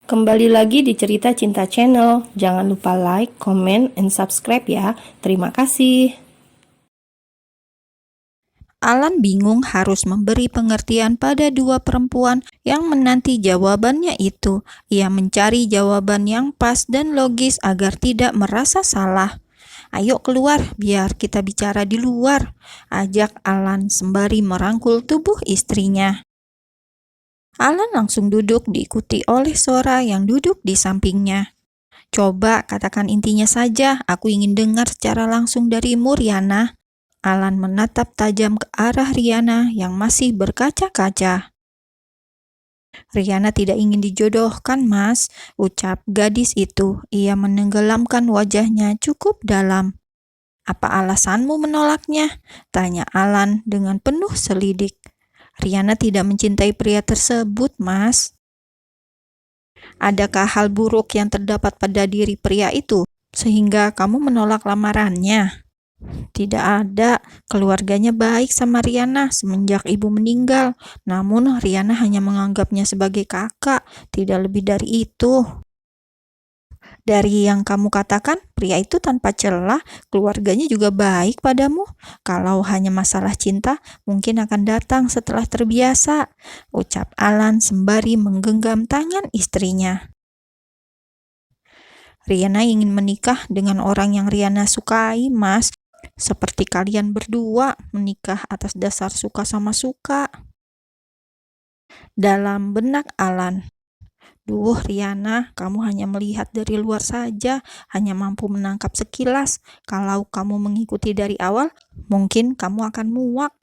Kembali lagi di Cerita Cinta Channel. Jangan lupa like, comment, and subscribe ya. Terima kasih. Alan bingung harus memberi pengertian pada dua perempuan yang menanti jawabannya itu. Ia mencari jawaban yang pas dan logis agar tidak merasa salah. "Ayo keluar, biar kita bicara di luar," ajak Alan sembari merangkul tubuh istrinya. Alan langsung duduk diikuti oleh Sora yang duduk di sampingnya. "Coba katakan intinya saja, aku ingin dengar secara langsung darimu, Riana." Alan menatap tajam ke arah Riana yang masih berkaca-kaca. "Riana tidak ingin dijodohkan, Mas," ucap gadis itu. Ia menenggelamkan wajahnya cukup dalam. "Apa alasanmu menolaknya?" tanya Alan dengan penuh selidik. "Riana tidak mencintai pria tersebut, Mas." "Adakah hal buruk yang terdapat pada diri pria itu, sehingga kamu menolak lamarannya?" "Tidak ada, keluarganya baik sama Riana semenjak ibu meninggal. Namun Riana hanya menganggapnya sebagai kakak, tidak lebih dari itu." "Dari yang kamu katakan, pria itu tanpa celah, keluarganya juga baik padamu. Kalau hanya masalah cinta, mungkin akan datang setelah terbiasa," ucap Alan sembari menggenggam tangan istrinya. "Riana ingin menikah dengan orang yang Riana sukai, Mas. Seperti kalian berdua menikah atas dasar suka sama suka." Dalam benak Alan, "Duh Riana, kamu hanya melihat dari luar saja, hanya mampu menangkap sekilas. Kalau kamu mengikuti dari awal, mungkin kamu akan muak.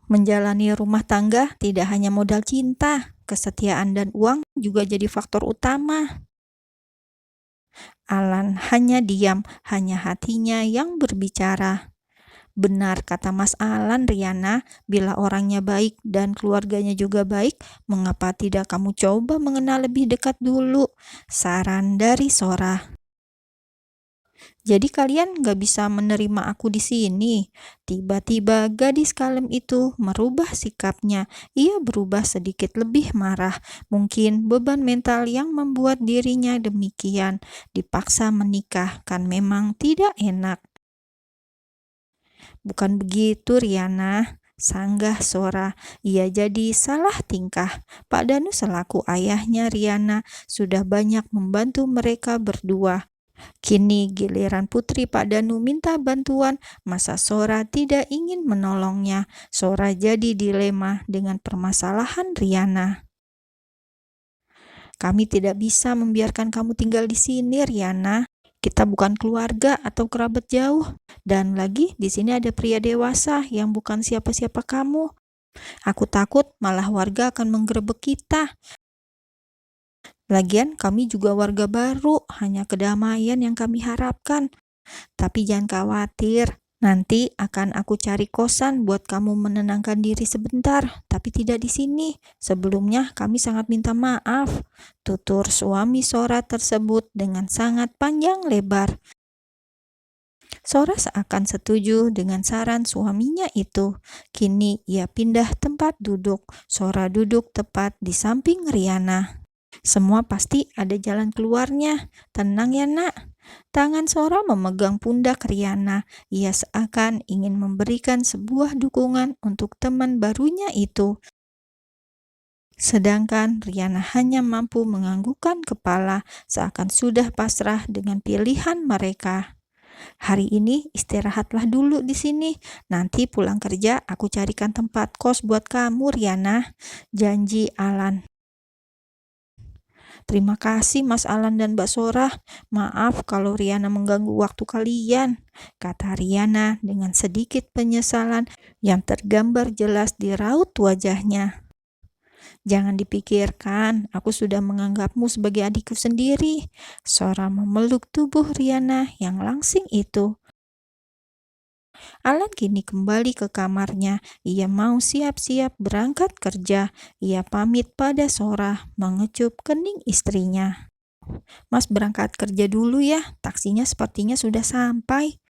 Menjalani rumah tangga tidak hanya modal cinta, kesetiaan dan uang juga jadi faktor utama." Alan hanya diam, hanya hatinya yang berbicara. "Benar kata Mas Alan, Riana, bila orangnya baik dan keluarganya juga baik, mengapa tidak kamu coba mengenal lebih dekat dulu?" saran dari Sora. "Jadi kalian gak bisa menerima aku di sini?" Tiba-tiba gadis kalem itu merubah sikapnya. Ia berubah sedikit lebih marah. Mungkin beban mental yang membuat dirinya demikian. Dipaksa menikah kan memang tidak enak. "Bukan begitu, Riana," sanggah Sora. Ia jadi salah tingkah. Pak Danu selaku ayahnya Riana sudah banyak membantu mereka berdua. Kini giliran putri Pak Danu minta bantuan, masa Sora tidak ingin menolongnya? Sora jadi dilema dengan permasalahan Riana. "Kami tidak bisa membiarkan kamu tinggal di sini, Riana. Kita bukan keluarga atau kerabat jauh. Dan lagi di sini ada pria dewasa yang bukan siapa-siapa kamu. Aku takut malah warga akan menggerebek kita. Lagian kami juga warga baru, hanya kedamaian yang kami harapkan. Tapi jangan khawatir, nanti akan aku cari kosan buat kamu menenangkan diri sebentar, tapi tidak di sini. Sebelumnya kami sangat minta maaf," tutur suami Sora tersebut dengan sangat panjang lebar. Sora seakan setuju dengan saran suaminya itu. Kini ia pindah tempat duduk. Sora duduk tepat di samping Riana. "Semua pasti ada jalan keluarnya. Tenang ya, Nak." Tangan Sora memegang pundak Riana. Ia seakan ingin memberikan sebuah dukungan untuk teman barunya itu. Sedangkan Riana hanya mampu menganggukkan kepala, seakan sudah pasrah dengan pilihan mereka. "Hari ini istirahatlah dulu di sini. Nanti pulang kerja aku carikan tempat kos buat kamu, Riana," janji Alan. "Terima kasih Mas Alan dan Mbak Sora. Maaf kalau Riana mengganggu waktu kalian," kata Riana dengan sedikit penyesalan yang tergambar jelas di raut wajahnya. "Jangan dipikirkan, aku sudah menganggapmu sebagai adikku sendiri." Sora memeluk tubuh Riana yang langsing itu. Alan kini kembali ke kamarnya. Ia mau siap-siap berangkat kerja. Ia pamit pada Sora, mengecup kening istrinya. "Mas berangkat kerja dulu ya, taksinya sepertinya sudah sampai."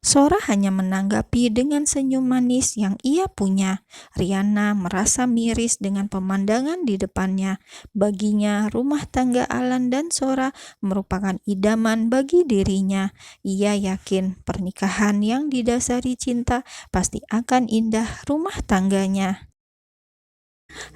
Sora hanya menanggapi dengan senyum manis yang ia punya. Riana merasa miris dengan pemandangan di depannya. Baginya, rumah tangga Alan dan Sora merupakan idaman bagi dirinya. Ia yakin pernikahan yang didasari cinta pasti akan indah rumah tangganya.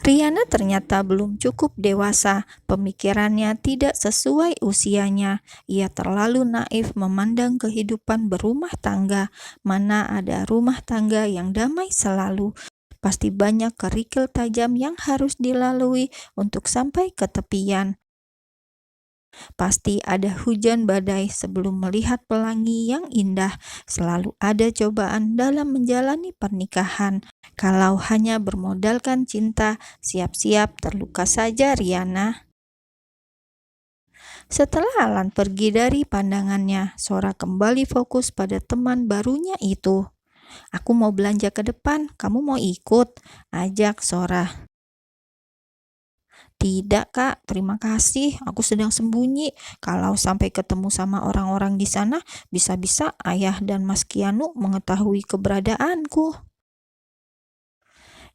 Riana ternyata belum cukup dewasa, pemikirannya tidak sesuai usianya. Ia terlalu naif memandang kehidupan berumah tangga. Mana ada rumah tangga yang damai selalu. Pasti banyak kerikil tajam yang harus dilalui untuk sampai ke tepian. Pasti ada hujan badai sebelum melihat pelangi yang indah. Selalu ada cobaan dalam menjalani pernikahan. Kalau hanya bermodalkan cinta, siap-siap terluka saja Riana. Setelah Alan pergi dari pandangannya, Sora kembali fokus pada teman barunya itu. Aku mau belanja ke depan, kamu mau ikut? Ajak Sora. Tidak, Kak, terima kasih. Aku sedang sembunyi. Kalau sampai ketemu sama orang-orang di sana, bisa-bisa Ayah dan Mas Kianu mengetahui keberadaanku.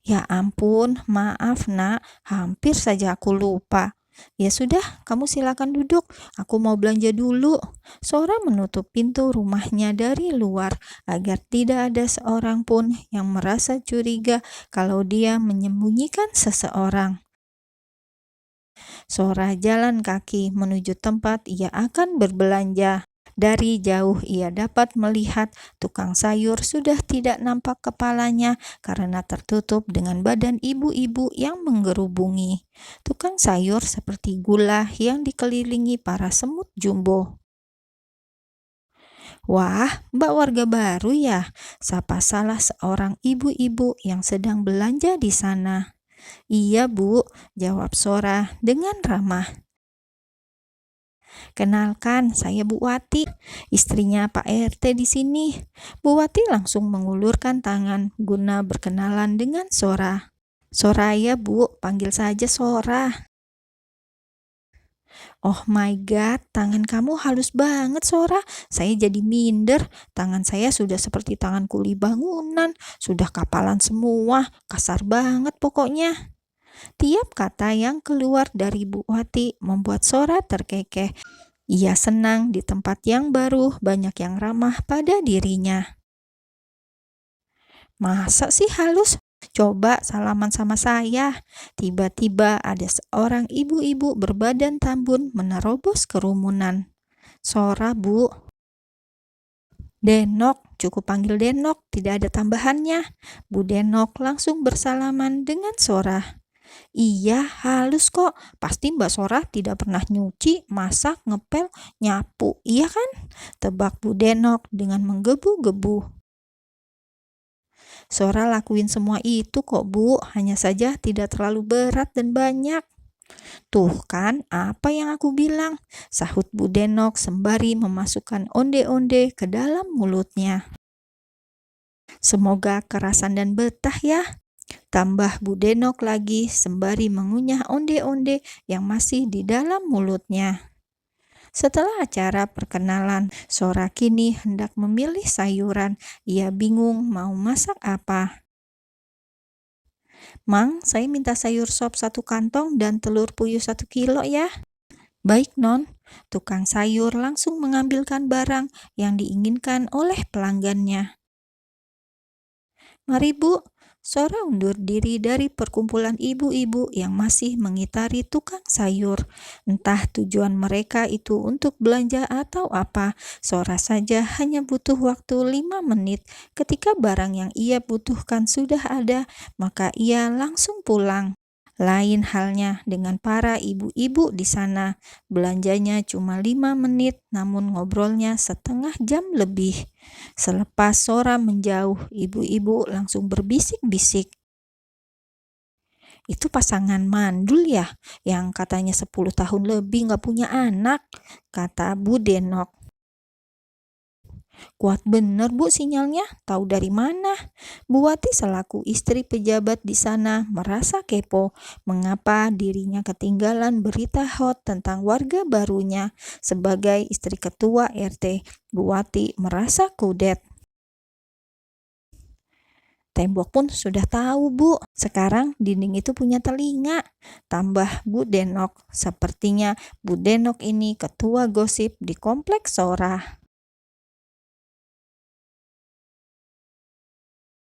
Ya ampun, maaf, Nak. Hampir saja aku lupa. Ya sudah, kamu silakan duduk. Aku mau belanja dulu. Sora menutup pintu rumahnya dari luar agar tidak ada seorang pun yang merasa curiga kalau dia menyembunyikan seseorang. Sora jalan kaki menuju tempat ia akan berbelanja. Dari jauh ia dapat melihat tukang sayur sudah tidak nampak kepalanya karena tertutup dengan badan ibu-ibu yang menggerubungi. Tukang sayur seperti gula yang dikelilingi para semut jumbo. Wah, Mbak warga baru ya? Sapa salah seorang ibu-ibu yang sedang belanja di sana. Iya, Bu, jawab Sora dengan ramah. Kenalkan, saya Bu Wati, istrinya Pak RT di sini. Bu Wati langsung mengulurkan tangan guna berkenalan dengan Sora. Soraya, Bu, panggil saja Sora. Oh my god, tangan kamu halus banget, Sora. Saya jadi minder. Tangan saya sudah seperti tangan kuli bangunan, sudah kapalan semua, kasar banget pokoknya. Tiap kata yang keluar dari Bu Wati membuat Sora terkekeh. Ia senang di tempat yang baru, banyak yang ramah pada dirinya. Masa sih halus? Coba salaman sama saya. Tiba-tiba ada seorang ibu-ibu berbadan tambun menerobos kerumunan. Sora, Bu. Denok, cukup panggil Denok, tidak ada tambahannya. Bu Denok langsung bersalaman dengan Sora. Iya, halus kok. Pasti Mbak Sora tidak pernah nyuci, masak, ngepel, nyapu. Iya kan? Tebak Bu Denok dengan menggebu-gebu. Sora lakuin semua itu kok, Bu. Hanya saja tidak terlalu berat dan banyak. Tuh kan, apa yang aku bilang? Sahut Bu Denok sembari memasukkan onde-onde ke dalam mulutnya. Semoga kerasan dan betah ya. Tambah Bu Denok lagi sembari mengunyah onde-onde yang masih di dalam mulutnya. Setelah acara perkenalan, Sora kini hendak memilih sayuran. Ia bingung mau masak apa. Mang, saya minta sayur sop 1 kantong dan telur puyuh 1 kilo ya. Baik, Non. Tukang sayur langsung mengambilkan barang yang diinginkan oleh pelanggannya. Mari Bu, Sora undur diri dari perkumpulan ibu-ibu yang masih mengitari tukang sayur. Entah tujuan mereka itu untuk belanja atau apa, Sora saja hanya butuh waktu 5 menit. Ketika barang yang ia butuhkan sudah ada, maka ia langsung pulang. Lain halnya dengan para ibu-ibu di sana. Belanjanya cuma 5 menit, namun ngobrolnya setengah jam lebih. Selepas Sora menjauh, ibu-ibu langsung berbisik-bisik. Itu pasangan mandul ya, yang katanya 10 tahun lebih nggak punya anak, kata Bu Denok. Kuat bener Bu sinyalnya, tahu dari mana? Bu Wati selaku istri pejabat di sana merasa kepo mengapa dirinya ketinggalan berita hot tentang warga barunya. Sebagai istri ketua RT, Bu Wati merasa kudet. Tembok pun sudah tahu Bu, sekarang dinding itu punya telinga. Tambah Bu Denok, sepertinya Bu Denok ini ketua gosip di kompleks Sora.